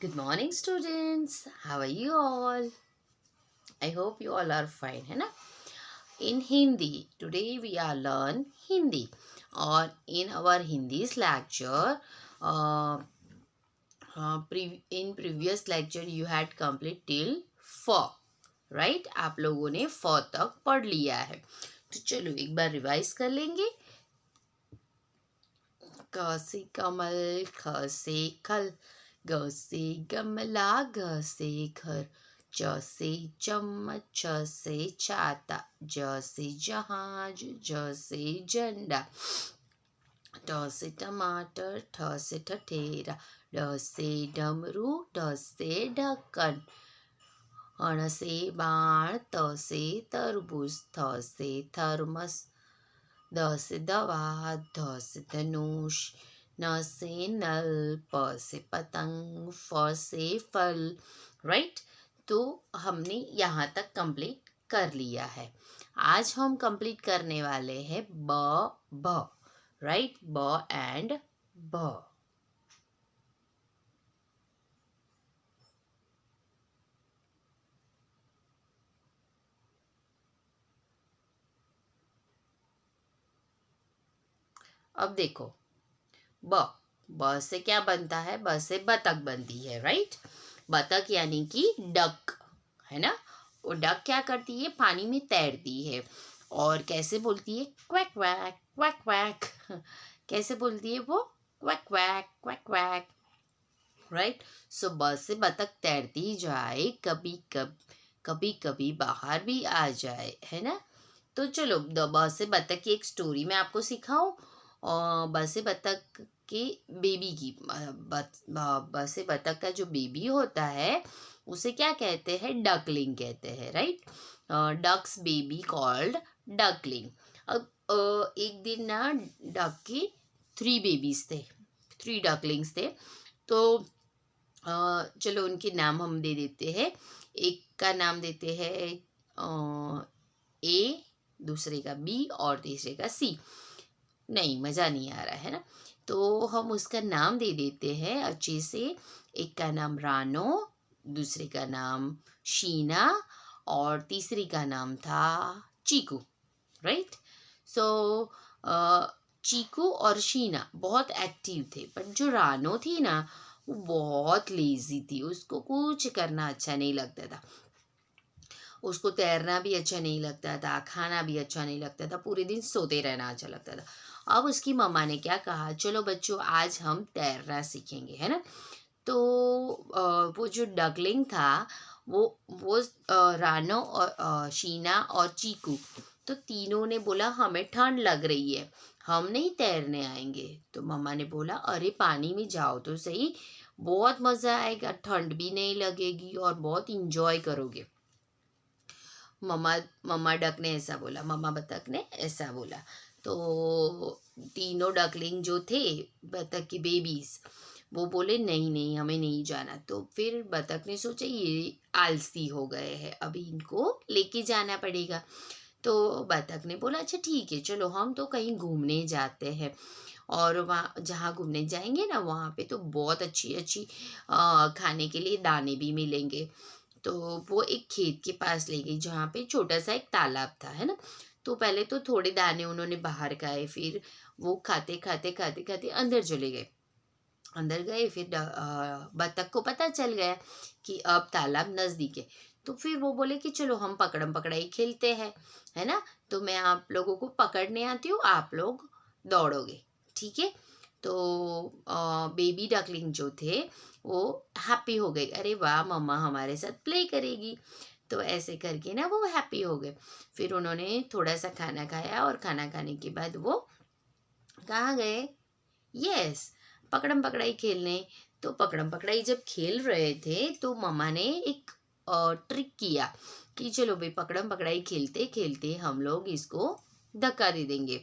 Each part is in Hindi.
Good morning, students. How are you all? I hope you all are fine, है ना? In Hindi, today we are learn Hindi. Or in our Hindi's lecture, uh, in previous lecture you had complete till four, right? आप लोगों ने four तक पढ़ लिया है. तो चलो एक बार रिवाइज कर लेंगे. क से कमल, ख से खल, ग से गमला, घ से घर, च से चम्मच, छ से छाता, ज से जहाज, झ से झंडा, ट से टमाटर, ठ से ठठेरा, ड से डमरू, ढ से ढक्कन, अण से बाण, त से तरबूज, थ से थर्मस, द से दवा, ध से धनुष, न से नल, प से पतंग, फ से फल. राइट. तो हमने यहाँ तक कंप्लीट कर लिया है. आज हम कंप्लीट करने वाले हैं ब भ. राइट. ब एंड भ. अब देखो, ब ब से क्या बनता है? ब से बतख बनती है. राइट. बतख यानी कि डक, है ना? वो डक क्या करती है? पानी में तैरती है. और कैसे बोलती है? Quack quack quack quack. कैसे बोलती है वो? Quack quack quack quack. Right. So ब से बतख तैरती जाए, कभी कभी बाहर भी आ जाए, है ना? तो चलो ब से बतख की एक स्टोरी मैं आपको सिखाऊं. ब से बतख के बेबी की. ब से बतख का जो बेबी होता है उसे क्या कहते हैं? डकलिंग कहते हैं. Right. Ducks baby called duckling. अब एक दिन ना डक की 3 बेबीज थे, 3 डकलिंग्स थे. तो चलो उनके नाम हम दे देते हैं. एक का नाम देते हैं ए, दूसरे का बी और तीसरे का सी. नहीं, मज़ा नहीं आ रहा है ना? तो हम उसका नाम दे देते हैं अच्छे से. एक का नाम रानो, दूसरे का नाम शीना और तीसरी का नाम था चीकू. राइट. सो चीकू और शीना बहुत एक्टिव थे, बट जो रानो थी ना वो बहुत लेजी थी. उसको कुछ करना अच्छा नहीं लगता था. उसको तैरना भी अच्छा नहीं लगता था, खाना भी अच्छा नहीं लगता था, पूरे दिन सोते रहना अच्छा लगता था. अब उसकी मम्मा ने क्या कहा? चलो बच्चों आज हम तैरना सीखेंगे, है ना? तो वो जो डकलिंग था वो रानो और शीना और चीकू, तो तीनों ने बोला हमें ठंड लग रही है, हम नहीं तैरने आएंगे. तो मम्मा ने बोला अरे पानी में जाओ तो सही, बहुत मज़ा आएगा, ठंड भी नहीं लगेगी और बहुत इंजॉय करोगे. मम्मा मम्मा डक ने ऐसा बोला, मम्मा बतख ने ऐसा बोला. तो तीनों डकलिंग जो थे, बतख की बेबीज, वो बोले नहीं नहीं हमें नहीं जाना. तो फिर बतख ने सोचा ये आलसी हो गए हैं, अभी इनको लेके जाना पड़ेगा. तो बतख ने बोला अच्छा ठीक है चलो हम तो कहीं घूमने जाते हैं, और वहाँ जहाँ घूमने जाएंगे ना वहाँ पे तो बहुत अच्छी अच्छी खाने के लिए दाने भी मिलेंगे. तो वो एक खेत के पास ले गई जहाँ पे छोटा सा एक तालाब था, है ना? तो पहले तो थोड़े दाने उन्होंने बाहर खाए, फिर वो खाते खाते खाते खाते अंदर चले गए. अंदर गए फिर बतख को पता चल गया कि अब तालाब नज़दीक है. तो फिर वो बोले कि चलो हम पकड़म पकड़ाई खेलते हैं, है ना? तो मैं आप लोगों को पकड़ने आती हूँ, आप लोग दौड़ोगे, ठीक है? तो बेबी डकलिंग जो थे वो हैप्पी हो गई, अरे वाह मम्मा हमारे साथ प्ले करेगी. तो ऐसे करके ना वो हैप्पी हो गए. फिर उन्होंने थोड़ा सा खाना खाया और खाना खाने के बाद वो कहाँ गए? यस, पकड़म पकड़ाई खेलने. तो पकड़म पकड़ाई जब खेल रहे थे तो मम्मा ने एक ट्रिक किया कि चलो भाई पकड़म पकड़ाई खेलते खेलते हम लोग इसको धक्का दे देंगे.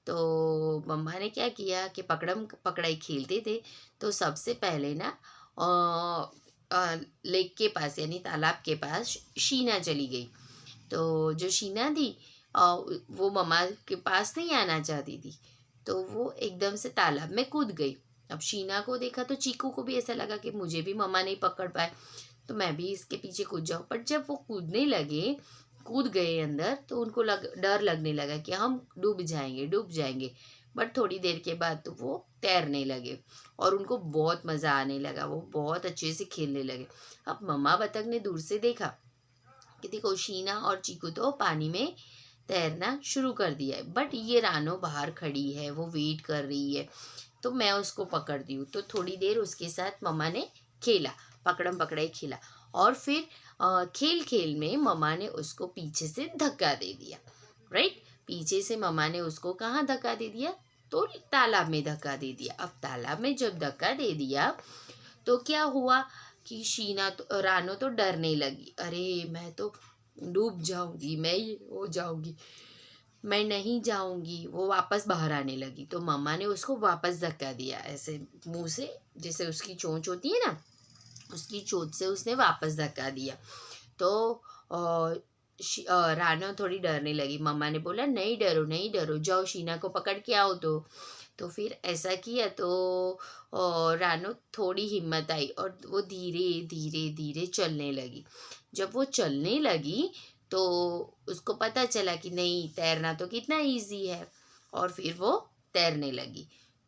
तो मम्मा ने क्या किया कि पकड़म पकड़ाई खेलते थे तो सबसे पहले ना लेक के पास यानी तालाब के पास शीना चली गई. तो जो शीना थी वो मम्मा के पास नहीं आना चाहती थी, तो वो एकदम से तालाब में कूद गई. अब शीना को देखा तो चीकू को भी ऐसा लगा कि मुझे भी मम्मा नहीं पकड़ पाए, तो मैं भी इसके पीछे कूद जाऊं। पर जब वो कूद गए अंदर, तो उनको डर लगने लगा कि हम डूब जाएंगे। बट थोड़ी देर के बाद तो वो तैरने लगे और उनको बहुत मज़ा आने लगा, वो बहुत अच्छे से खेलने लगे। अब मम्मा बतख ने दूर से देखा कि देखो शीना और चीकू तो पानी में तैरना शुरू कर दिया है, बट ये रानो बाहर खड़ी है, वो वेट कर रही है, तो मैं उसको पकड़ दी हूँ। तो थोड़ी देर उसके साथ मम्मा ने खेला, पकड़म पकड़ाई खेला, और फिर खेल खेल में मम्मा ने उसको पीछे से धक्का दे दिया। राइट, पीछे से मम्मा ने उसको कहाँ धक्का दे दिया, तो तालाब में धक्का दे दिया। अब तालाब में जब धक्का दे दिया तो क्या हुआ कि रानो तो डरने लगी, अरे मैं तो डूब जाऊंगी, मैं ही हो जाऊंगी, मैं नहीं जाऊंगी। वो वापस बाहर आने लगी, तो मम्मा ने उसको वापस धक्का दिया ऐसे मुंह से, जैसे उसकी चोंच होती है ना, उसकी चोंच से उसने वापस धक्का दिया। तो रानो थोड़ी डरने लगी। मम्मा ने बोला नहीं डरो नहीं डरो, जाओ शीना को पकड़ के आओ। तो फिर ऐसा किया तो रानो थोड़ी हिम्मत आई और वो धीरे धीरे धीरे चलने लगी। जब वो चलने लगी तो उसको पता चला कि नहीं, तैरना तो कितना इजी है, और फिर वो तैरने लगी।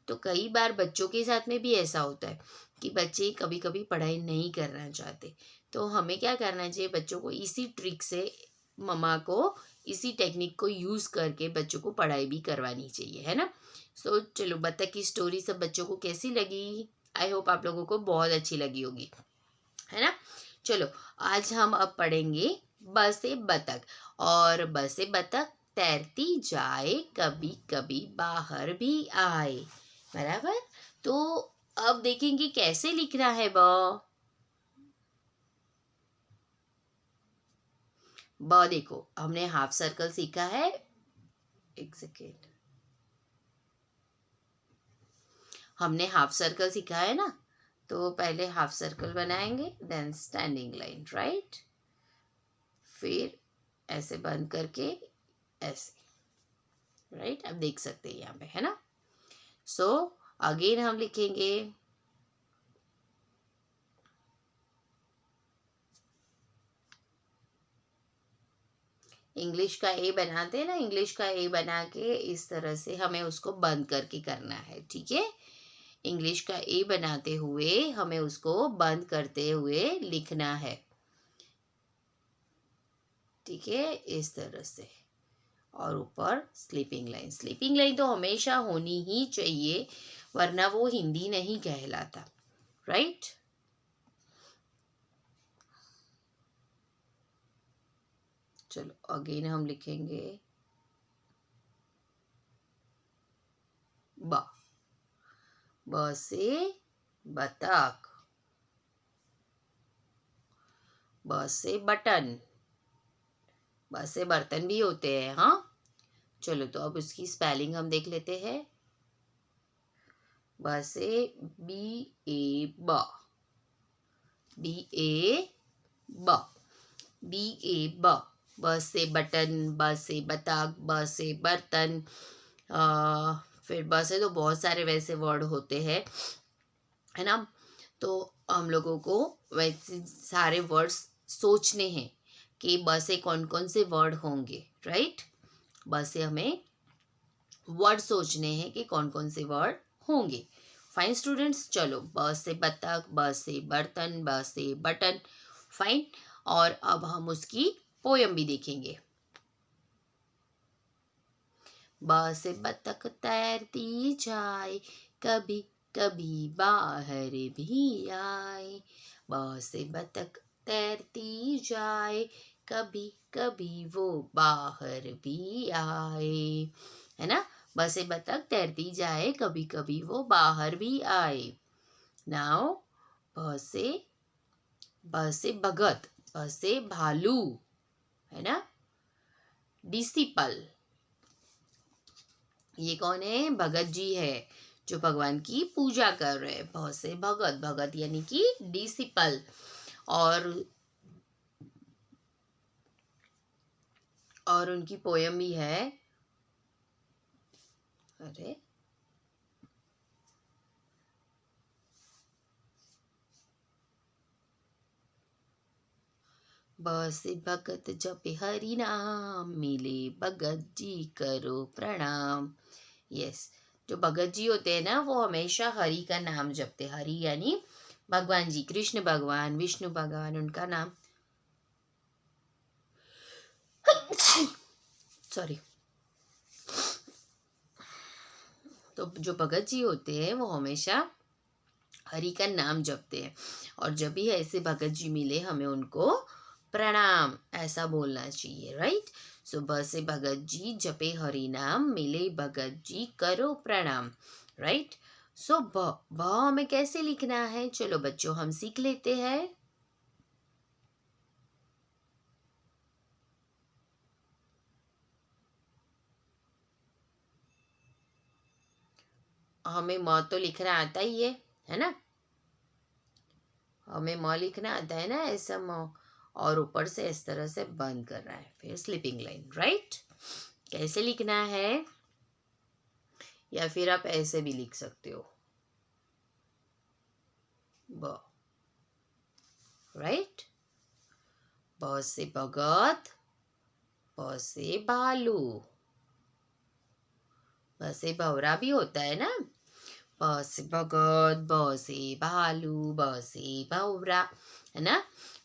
तो कई बार बच्चों के साथ में भी ऐसा होता है कि बच्चे कभी कभी पढ़ाई नहीं करना चाहते, तो हमें क्या करना चाहिए, बच्चों को इसी ट्रिक से, मम्मा को इसी टेक्निक को यूज़ करके बच्चों को पढ़ाई भी करवानी चाहिए, है ना। सो चलो, बतख की स्टोरी सब बच्चों को कैसी लगी? आई होप आप लोगों को बहुत अच्छी लगी होगी, है ना। चलो, आज हम अब पढ़ेंगे ब से बतख। और ब से बतख तैरती जाए, कभी कभी बाहर भी आए, बराबर। तो अब देखेंगे कैसे लिखना है ब देखो, हमने हाफ सर्कल सीखा है। एक सेकेंड, हमने हाफ सर्कल सीखा है ना, तो पहले हाफ सर्कल बनाएंगे, देन स्टैंडिंग लाइन, राइट, फिर ऐसे बंद करके ऐसे, राइट। अब देख सकते हैं यहाँ पे, है ना। सो अगेन हम लिखेंगे इंग्लिश का ए बनाते हैं ना, इंग्लिश का ए बना के इस तरह से हमें उसको बंद करके करना है, ठीक है। इंग्लिश का ए बनाते हुए हमें उसको बंद करते हुए लिखना है, ठीक है, इस तरह से। और ऊपर स्लीपिंग लाइन, स्लीपिंग लाइन तो हमेशा होनी ही चाहिए, वरना वो हिंदी नहीं कहलाता, राइट। चलो अगेन हम लिखेंगे ब। ब से बतख, ब से बटन, ब से बर्तन भी होते हैं, हाँ। चलो, तो अब उसकी स्पेलिंग हम देख लेते हैं। ब से बी ए ब, बी ए ब, बी ए ब। ब से बटन, ब से बतख, ब से बर्तन। फिर ब से तो बहुत सारे वैसे वर्ड होते हैं, है ना। तो हम लोगों को वैसे सारे वर्ड्स सोचने हैं कि ब से कौन कौन से वर्ड होंगे, राइट। ब से हमें वर्ड सोचने हैं कि कौन कौन से वर्ड होंगे। फाइन स्टूडेंट्स, चलो, ब से बतख, ब से बर्तन, ब से बटन, फाइन। और अब हम उसकी पोयम भी देखेंगे। ब से बतख तैरती जाए, कभी कभी बाहर भी आए। ब से बतख तैरती जाए, कभी कभी वो बाहर भी आए, है ना। ब से बतख तैरती जाए, कभी कभी वो बाहर भी आए। नाउ ब से भगत, ब से भालू, है ना। डिसिपल, ये कौन है? भगत जी है, जो भगवान की पूजा कर रहे हैं। भ से भगत, भगत यानी कि डिसिपल। और उनकी पोयम भी है। अरे ब से भगत जपे हरि नाम, मिले भगत जी करो प्रणाम। यस, जो भगत जी होते हैं ना वो हमेशा हरि का नाम जपते। हरि यानी भगवान जी, कृष्ण भगवान, विष्णु भगवान, उनका नाम सॉरी। तो जो भगत जी होते हैं वो हमेशा हरि का नाम जपते हैं, और जब भी ऐसे भगत जी मिले हमें उनको प्रणाम ऐसा बोलना चाहिए, राइट। सुबह से भगत जी जपे हरि नाम, मिले भगत जी करो प्रणाम, राइट। सो भ हमें कैसे लिखना है, चलो बच्चों हम सीख लेते हैं। हमें म तो लिखना आता ही है ना। हमें म लिखना आता है ना, ऐसा म, और ऊपर से इस तरह से बंद करना है, फिर स्लीपिंग लाइन, राइट। कैसे लिखना है, या फिर आप ऐसे भी लिख सकते हो, ब, राइट। ब से भगत, ब से भालू, ब से भवरा भी होता है ना। ब से भगत, ब से भालू, ब से भवरा, है ना।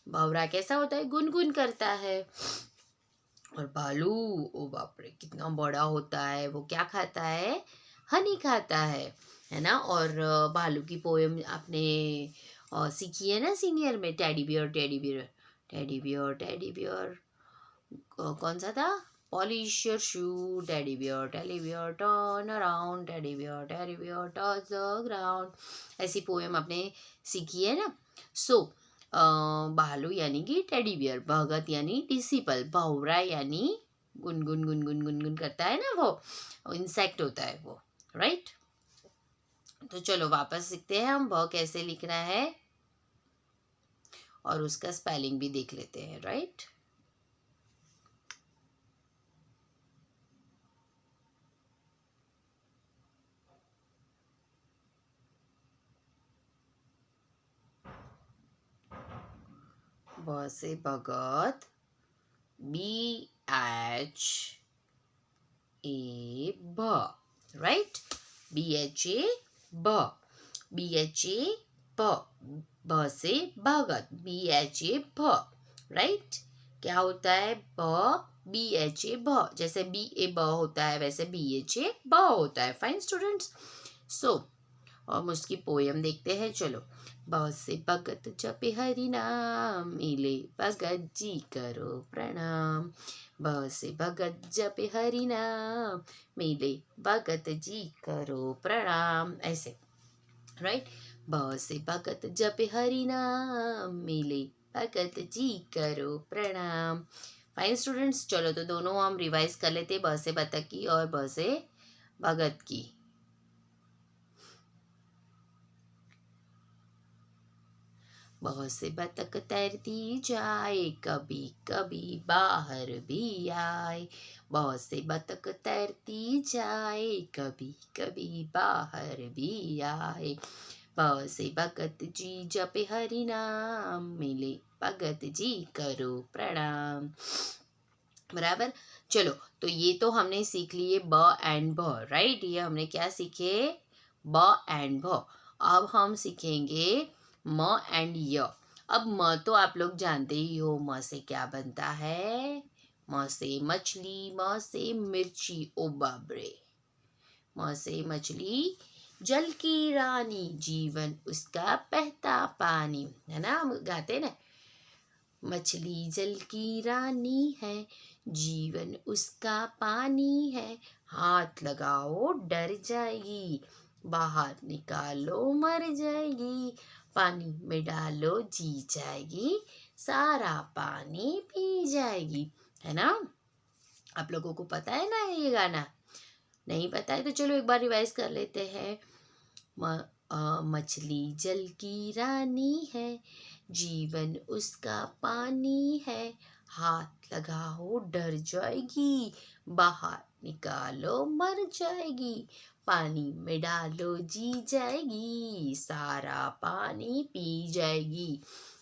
भवरा कैसा होता है, गुनगुन करता है। और भालू, ओ बाप रे कितना बड़ा होता है, वो क्या खाता है, हनी खाता है ना। और भालू की पोएम आपने सीखी है ना सीनियर में, teddy bear teddy bear teddy bear teddy bear, कौन सा था, polish your shoe teddy bear turn around, teddy bear touch the ground, ऐसी पोएम आपने सीखी है ना। सो भालू यानी कि टेडी बियर, भगत यानी डिसिपल, भौरा यानी गुनगुन गुनगुन गुनगुन करता है ना, वो इंसेक्ट होता है वो, राइट। तो चलो वापस सीखते हैं हम भ कैसे लिखना है, और उसका स्पेलिंग भी देख लेते हैं, राइट। ब से भगत, BH A ब, राइट। BHA ब, BHA ब, ब से भगत, BHA भ, राइट। क्या होता है, ब BHA भ, जैसे BA ब होता है वैसे BHA ब होता है, फाइन स्टूडेंट्स। सो हम उसकी पोयम देखते हैं, चलो। ब से भगत जपे हरि नाम, मिले भगत जी करो प्रणाम। ब से भगत जपे हरि नाम, मिले भगत जी करो प्रणाम, ऐसे, राइट। ब से भगत जपे हरि नाम, मिले भगत जी करो प्रणाम। फाइन स्टूडेंट्स, चलो तो दोनों हम रिवाइज कर लेते, ब से बतख की और ब से भगत की। बहुत से बतख तैरती जाए, कभी कभी बाहर भी आए। बहुत से बतख तैरती जाए, कभी कभी बाहर भी आए। ब से भगत जी जपे हरि नाम, मिले भगत जी करो प्रणाम, बराबर। चलो तो ये तो हमने सीख लिए ब एंड भ, राइट। ये हमने क्या सीखे, ब एंड भ। अब हम सीखेंगे म एंड य। अब म तो आप लोग जानते ही हो, म से क्या बनता है, म से मछली, म से मिर्ची, ओ बाबरे। म से मछली, जल की रानी, जीवन उसका बहता पानी, है ना, हम गाते हैं ना। मछली जल की रानी है, जीवन उसका पानी है, हाथ लगाओ डर जाएगी, बाहर निकालो मर जाएगी, पानी में डालो जी जाएगी, सारा पानी पी जाएगी, है ना। आप लोगों को पता है ना ये गाना, नहीं पता है तो चलो एक बार रिवाइज कर लेते हैं। मछली जल की रानी है, जीवन उसका पानी है, हाथ लगाओ डर जाएगी, बाहर निकालो मर जाएगी, पानी में डालो जी जाएगी, सारा पानी पी जाएगी।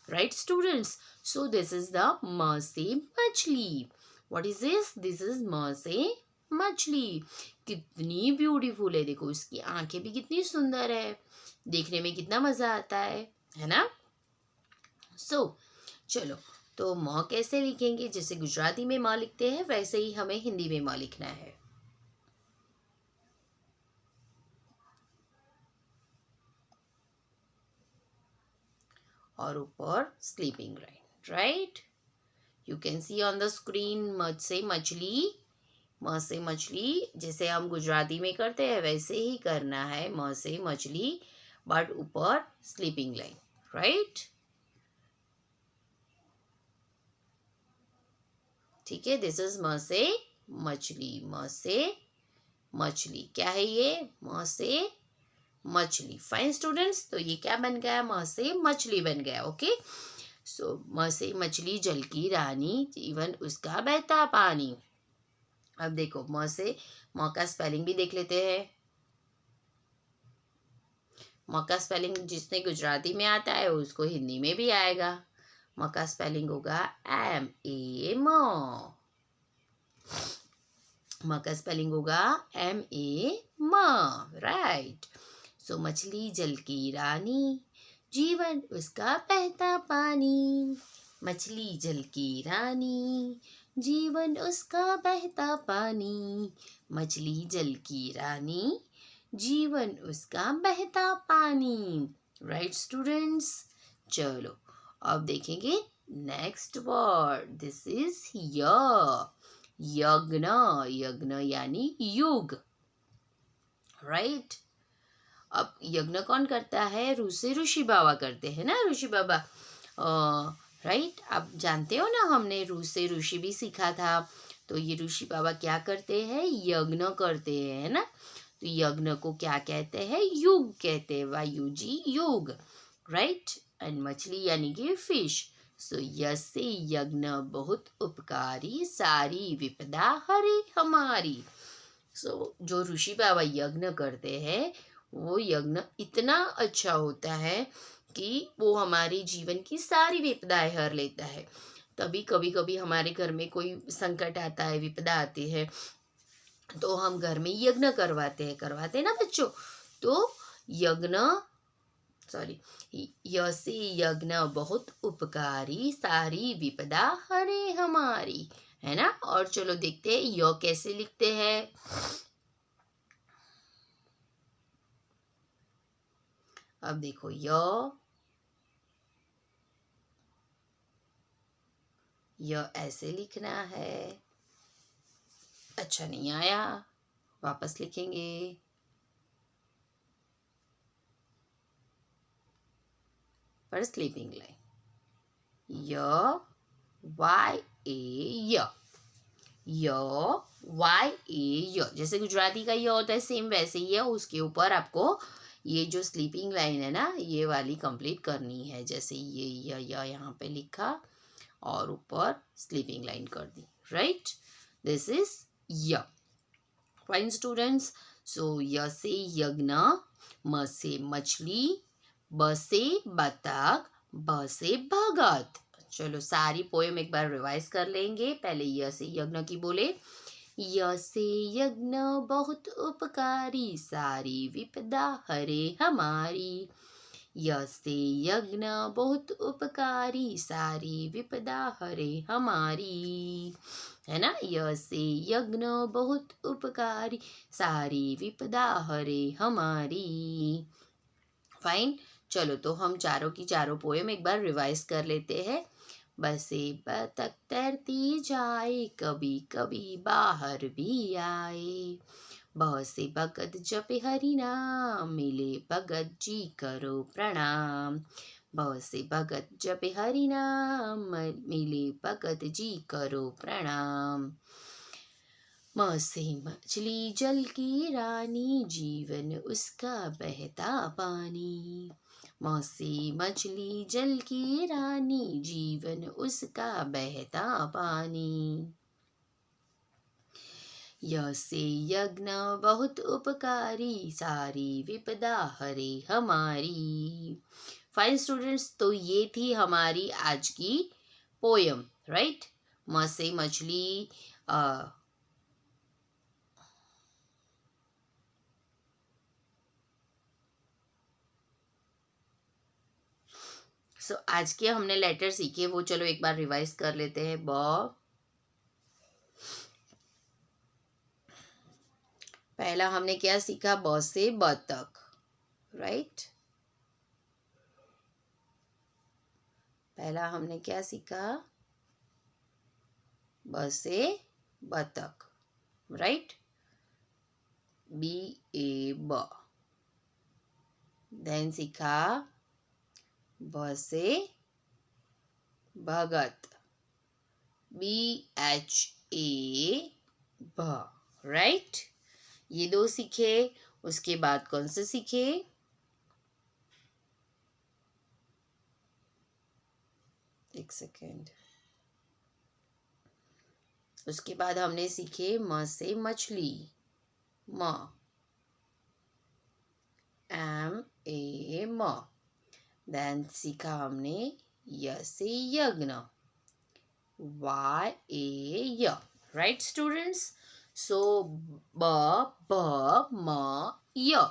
Right, students? So this is the म से मछली. What is this? This is म से मछली. कितनी ब्यूटीफुल है, देखो इसकी आंखें भी कितनी सुंदर है, देखने में कितना मजा आता है ना? सो चलो, तो म कैसे लिखेंगे? जैसे गुजराती में म लिखते हैं वैसे ही हमें हिंदी में म लिखना है. और ऊपर sleeping line. Right, you can see on the screen म से मछली. म से मछली जैसे हम गुजराती में करते हैं वैसे ही करना है, म से मछली, बट ऊपर स्लीपिंग लाइन. राइट, ठीक है. दिस इज म से मछली. म से मछली क्या है ये? म से मछली. फाइन स्टूडेंट्स, तो ये क्या बन गया? म से मछली बन गया. ओके, सो म से मछली जल की रानी, जीवन उसका बहता पानी. अब देखो म से म का स्पेलिंग भी देख लेते हैं. म का स्पेलिंग जिसने गुजराती में आता है उसको हिंदी में भी आएगा. म का स्पेलिंग होगा MA म. म का स्पेलिंग होगा MA म. राइट, सो मछली जल की रानी, जीवन उसका बहता पानी. मछली जल की रानी, जीवन उसका बहता पानी. मछली जल की रानी, जीवन उसका बहता पानी. राइट स्टूडेंट्स, चलो अब देखेंगे नेक्स्ट वर्ड. दिस इज यज्ञ. यज्ञ यानी युग. राइट, अब यज्ञ कौन करता है? ऋषि बाबा करते हैं ना, ऋषि बाबा. राइट, आप जानते हो ना, हमने ऋषि भी सीखा था. तो ये ऋषि बाबा क्या करते हैं? यज्ञ करते हैं, है ना. तो यज्ञ को क्या कहते हैं? युग कहते हैं. वायुजी युग. राइट, एंड मछली यानी कि फिश. सो यस से यज्ञ बहुत उपकारी, सारी विपदा हरे हमारी. सो जो ऋषि बाबा यज्ञ करते हैं वो यज्ञ इतना अच्छा होता है कि वो हमारे जीवन की सारी विपदाएं हर लेता है. तभी कभी कभी हमारे घर में कोई संकट आता है, विपदा आती है, तो हम घर में यज्ञ करवाते हैं ना बच्चों. तो यज्ञ, सॉरी, यसे यज्ञ बहुत उपकारी, सारी विपदा हरे हमारी, है ना. और चलो देखते हैं य कैसे लिखते हैं. अब देखो य ऐसे लिखना है. अच्छा नहीं आया, वापस लिखेंगे. पर स्लीपिंग लाइन. य वाई ए य, जैसे गुजराती का य होता है सेम वैसे ही है. उसके ऊपर आपको ये जो स्लीपिंग लाइन है ना, ये वाली कंप्लीट करनी है. जैसे ये यहाँ पे लिखा और ऊपर स्लीपिंग लाइन कर दी. राइट, दिस इज य. फाइन स्टूडेंट्स, सो य से यज्ञ, म से मछली, ब से बतख, भ से भगत. चलो सारी पोएम एक बार रिवाइज कर लेंगे. पहले य से यज्ञ की बोले. य से यज्ञ बहुत उपकारी, सारी विपदा हरे हमारी. य से यज्ञ बहुत उपकारी, सारी विपदा हरे हमारी, है ना. य से यज्ञ बहुत उपकारी, सारी विपदा हरे हमारी. फाइन, चलो तो हम चारों की चारों पोएम एक बार रिवाइज कर लेते हैं. बसे बतख तैरती जाए, कभी कभी बाहर भी आए. ब से भगत जपे हरि नाम, मिले भगत जी करो प्रणाम. ब से भगत जपे हरि नाम, मिले भगत जी करो प्रणाम. म से मछली जल की रानी, जीवन उसका बहता पानी. म से मछली जल की रानी, जीवन उसका बहता पानी. य से यज्ञ बहुत उपकारी, सारी विपदा हरे हमारी. फाइन स्टूडेंट्स, तो ये थी हमारी आज की पोयम, राइट। म से मछली, आज के हमने लेटर सीखे वो चलो एक बार रिवाइज कर लेते हैं। पहला हमने क्या सीखा? ब से बतख, राइट। पहला हमने क्या सीखा? ब से बतख, राइट। B-A-B। देन सीखा ब से भगत, B-H-A-भ, राइट। ये दो सीखे। उसके बाद कौन से सीखे? एक सेकेंड। उसके बाद हमने सीखे म से मछली, म, M-A-M। देन सीखा हमने य से यज्ञ, Y-A-Y, right students? So B, B, M, Y.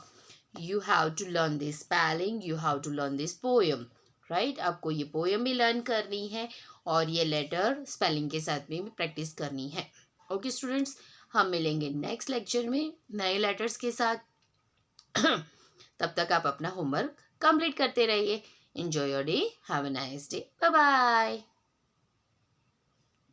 You have to learn this spelling, you have to learn this poem, right? आपको ये पोएम भी लर्न करनी है और ये लेटर स्पेलिंग के साथ में भी प्रैक्टिस करनी है। ओके स्टूडेंट्स, हम मिलेंगे नेक्स्ट लेक्चर में नए लेटर्स के साथ। तब तक आप अपना होमवर्क कंप्लीट करते रहिए। Enjoy your day, have a nice day, bye bye.